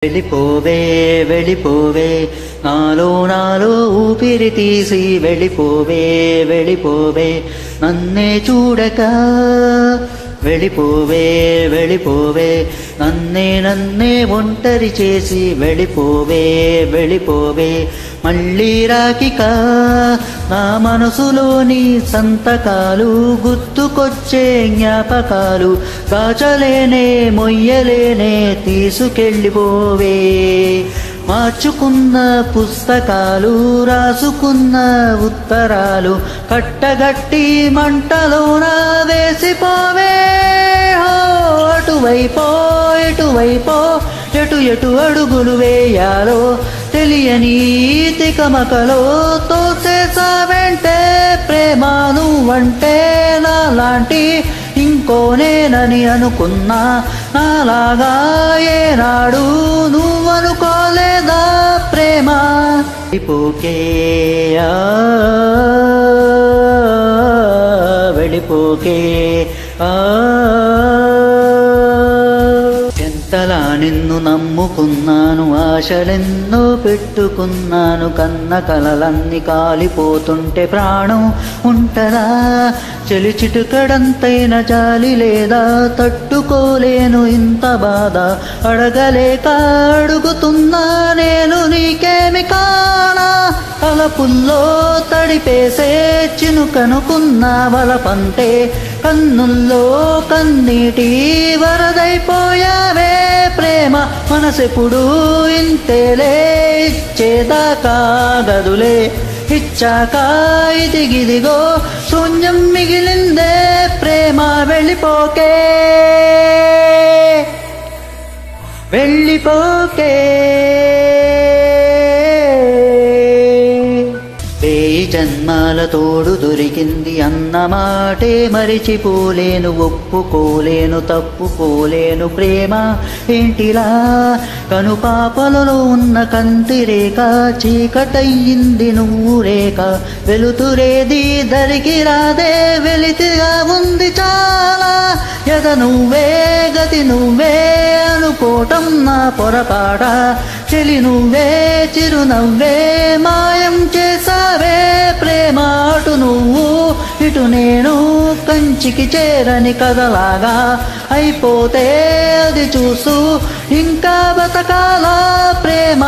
వెళ్ళిపోవే వెళ్ళిపోవే నాలో నాలో ఊపిరి తీసి వెళ్ళిపోవే వెళ్ళిపోవే నన్నే చూడక వెళ్ళిపోవే వెళ్ళిపోవే నన్నే ఒంటరి చేసి వెళ్ళిపోవే వెళ్ళిపోవే మళ్ళీ రాకిక నా మనసులోని సంతకాలు గుర్తుకొచ్చే జ్ఞాపకాలు దాచలేనే మొయ్యలేనే తీసుకెళ్ళిపోవే మార్చుకున్న పుస్తకాలు రాసుకున్న ఉత్తరాలు కట్టగట్టి మంటలోన వేసిపోవే అటువైపో ఇటువైపో ఎటు ఎటు అడుగులు వేయాలో తెలియని తికమకలో తోసేసావంటే ప్రేమ నువ్వంటే నాలాంటి ఇంకోనేనని అనుకున్నా నాలాగా ఏనాడు నువ్వనుకోలేదా ప్రేమ వెళ్ళిపోకే వెళ్ళిపోకే ఎంతలా నిన్ను నమ్ముకున్నాను ఆశలెన్నో పెట్టుకున్నాను కన్న కలలన్నీ కాలిపోతుంటే ప్రాణం ఉంటదా చెలి చిటుకడంతైన జాలి లేదా తట్టుకోలేను ఇంత బాధ అడగలేక అడుగుతున్నా నేను నీకేమి కానా తలపుల్లో తడిపేసే చినుకనుకున్న వలపంటే కన్నుల్లో కన్నీటి వరదైపోయావే ప్రేమ మనసెప్పుడు ఇంతేలే ఇచ్చేదాకా గదులే ఇచ్చాక ఇదిగిదిగో శూన్యం మిగిలిందే ప్రేమ వెళ్ళిపోకే వెళ్ళిపోకే వేయి జన్మాల తోడు దొరికింది అన్న మాటే మరిచిపోలేను ఒప్పుకోలేను తప్పుకోలేను ప్రేమ ఏంటిలా కనుపాపలలో ఉన్న కంటి రేఖ చీకటయ్యింది నువ్వు రేఖ వెలుతురేది దరికి రాదే వెలితిగా ఉంది చాలా ఎద నువ్వే గతి నువ్వే అనుకోవటం నా పొరపాట చెలి నువ్వే చిరునవ్వే మాయం చేసావే ప్రేమ అటు నువ్వు ఇటు నేను కంచికి చేరని కథలాగా అయిపోతే అది చూసు ఇంకా బతకాల ప్రేమ